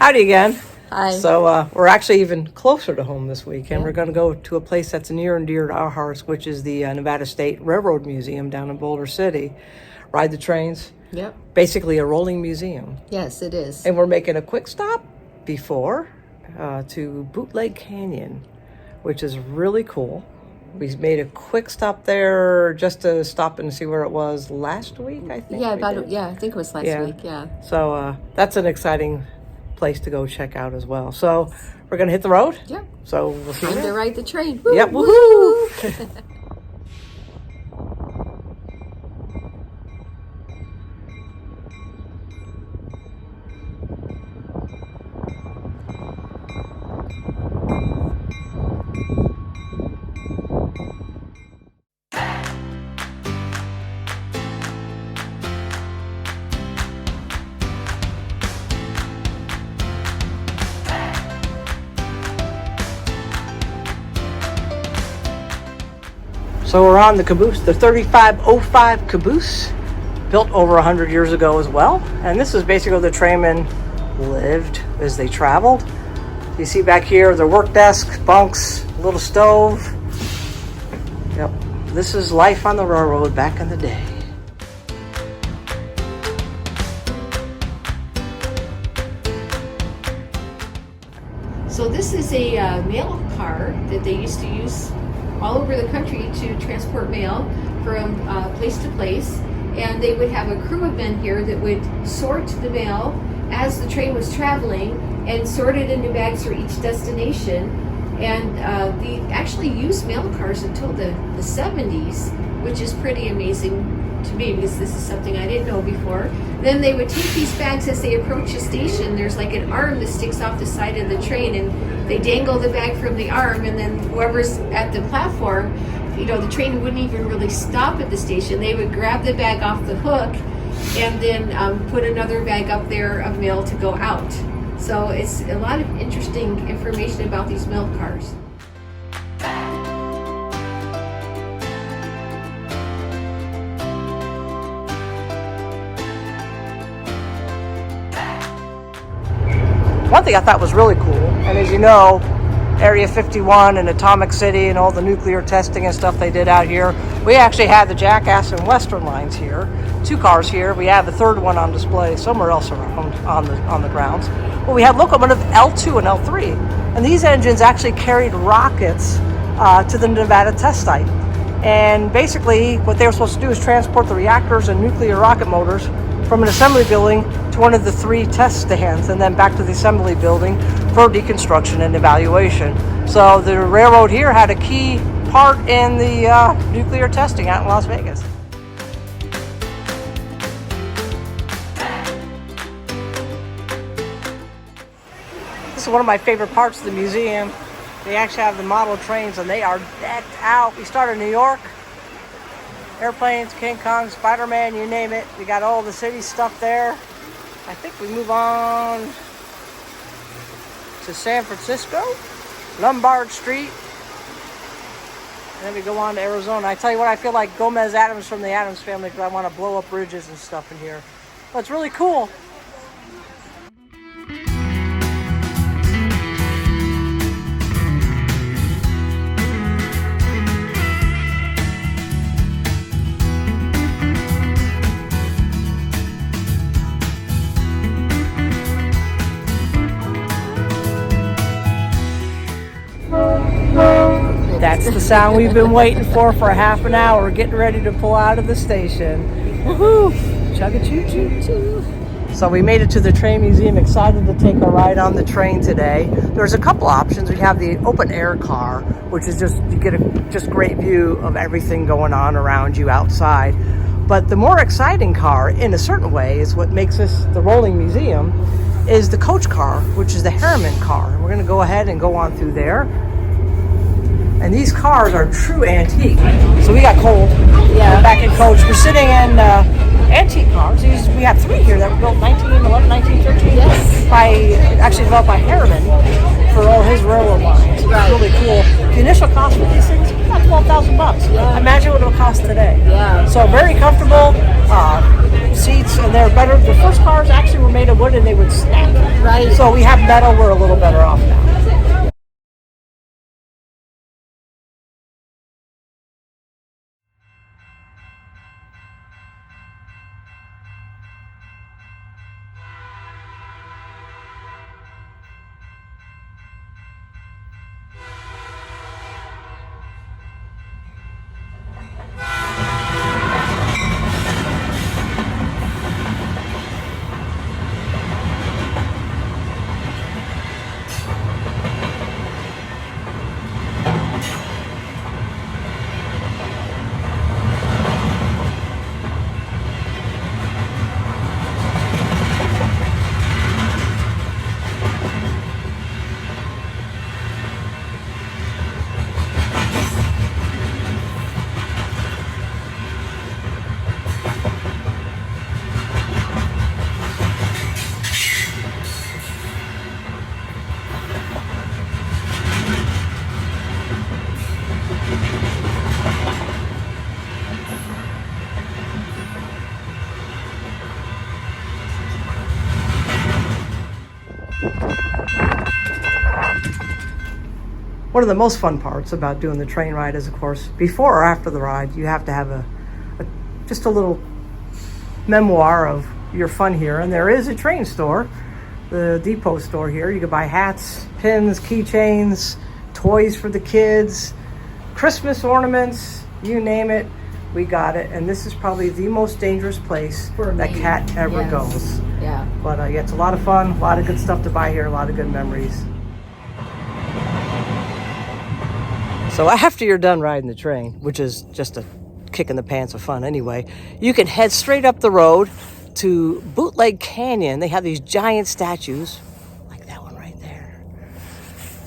Howdy again. Hi. So we're actually even closer to home this weekend. We're going to go to a place that's near and dear to our hearts, which is the Nevada State Railroad Museum down in Boulder City. Ride the trains. Yep. Basically a rolling museum. Yes, it is. And we're making a quick stop before to Bootleg Canyon, which is really cool. We made a quick stop there just to stop and see where it was last week, I think. I think it was last week, yeah. So that's an exciting place to go check out as well. So we're going to hit the road. Yep. So we'll see you Time to there. ride the train. Woo, Yep. woo. Woohoo! So we're on the caboose, the 3505 caboose, built over 100 years ago as well. And this is basically where the trainmen lived as they traveled. You see back here, their work desk, bunks, little stove. Yep, this is life on the railroad back in the day. So this is a mail car that they used to use all over the country to transport mail from place to place. And they would have a crew of men here that would sort the mail as the train was traveling and sort it into bags for each destination. And they actually used mail cars until the 70s, which is pretty amazing to me because this is something I didn't know before. Then they would take these bags as they approach a station. There's like an arm that sticks off the side of the train, and they dangle the bag from the arm, and then whoever's at the platform, the train wouldn't even really stop at the station. They would grab the bag off the hook and then put another bag up there of mail to go out. So it's a lot of interesting information about these mail cars. One thing I thought was really cool, and as you know, Area 51 and Atomic City and all the nuclear testing and stuff they did out here, we actually had the Jackass and Western lines here, 2 cars here. We have the third one on display somewhere else around on the grounds. But we had locomotive L2 and L3, and these engines actually carried rockets to the Nevada test site. And basically, what they were supposed to do is transport the reactors and nuclear rocket motors from an assembly building to one of the 3 test stands and then back to the assembly building for deconstruction and evaluation. So the railroad here had a key part in the nuclear testing out in Las Vegas. This is one of my favorite parts of the museum. They actually have the model trains and they are decked out. We started in New York. Airplanes, King Kong, Spider-Man, you name it. We got all the city stuff there. I think we move on to San Francisco, Lombard Street, and then we go on to Arizona. I tell you what, I feel like Gomez Adams from the Addams Family because I want to blow up bridges and stuff in here. But it's really cool. That's the sound we've been waiting for a half an hour. We're getting ready to pull out of the station. Woohoo! Chugga-choo-choo-choo. So we made it to the train museum, excited to take a ride on the train today. There's a couple options. We have the open air car, which is just, you get a just great view of everything going on around you outside. But the more exciting car, in a certain way, is what makes this the rolling museum, is the coach car, which is the Harriman car. We're gonna go ahead and go on through there. And these cars are true antique. So we got cold. Yeah. Back in coach. We're sitting in antique cars. We have 3 here that were built 1911, 1913. Yes. Actually developed by Harriman for all his railroad lines. Right. It's really cool. The initial cost for these things, about $12,000. Yeah. Imagine what it would cost today. Yeah. So very comfortable seats, and they're better. The first cars actually were made of of wood and they would snap. Right. So we have metal, we're a little better off now. One of the most fun parts about doing the train ride is, of course, before or after the ride, you have to have just a little memoir of your fun here. And there is a train store, the depot store here. You can buy hats, pins, keychains, toys for the kids, Christmas ornaments, you name it, we got it. And this is probably the most dangerous place that Kat ever goes. Yeah. But yeah, it's a lot of fun, a lot of good stuff to buy here, a lot of good memories. So after you're done riding the train, which is just a kick in the pants of fun anyway, you can head straight up the road to Bootleg Canyon. They have these giant statues, like that one right there.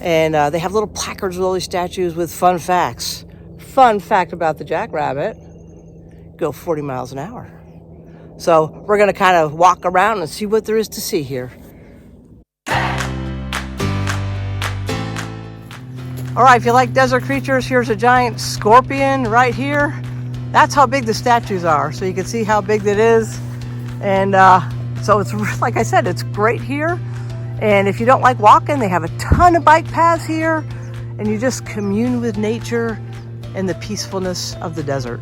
And they have little placards with all these statues with fun facts. Fun fact about the jackrabbit, go 40 miles an hour. So we're gonna kind of walk around and see what there is to see here. All right, if you like desert creatures, here's a giant scorpion right here. That's how big the statues are, so you can see how big that is. And so it's, like I said, it's great here. And if you don't like walking, they have a ton of bike paths here, and you just commune with nature and the peacefulness of the desert.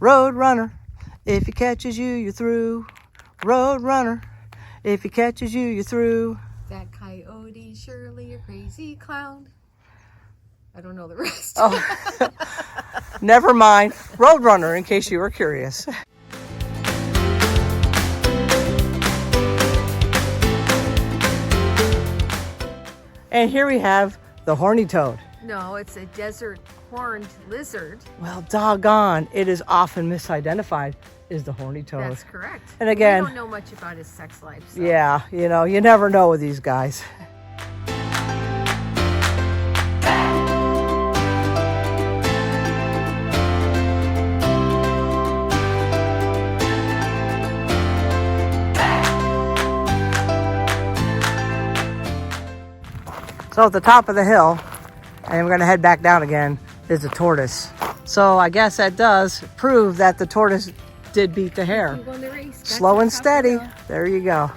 Road runner, if he catches you, you're through. Road runner, if he catches you, you're through. That coyote, surely a crazy clown. I don't know the rest. Oh, never mind. Road runner, in case you were curious. And here we have the horny toad. No, it's a desert horned lizard. Well, doggone, it is often misidentified as the horny toad. That's correct. And again, we don't know much about his sex life. So. Yeah, you know, you never know with these guys. So at the top of the hill, and we're going to head back down again, is the tortoise. So I guess that does prove that the tortoise did beat the hare. Slow and steady. There you go.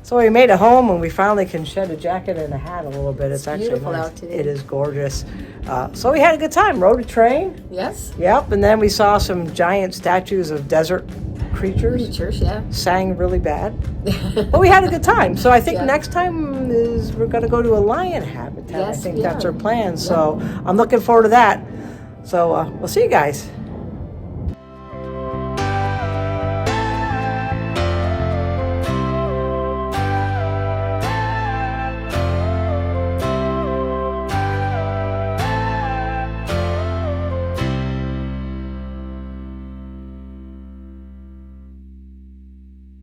So we made it home, and we finally can shed a jacket and a hat a little bit. It's actually beautiful nice. out today. It is gorgeous. So we had a good time. Rode a train. Yes. Yep. And then we saw some giant statues of desert creatures. Yeah. Sang really bad. But we had a good time. So I think Yeah. next time is we're going to go to a lion habitat. Yes, I think we that's are. our plan. So I'm looking forward to that. So we'll see you guys.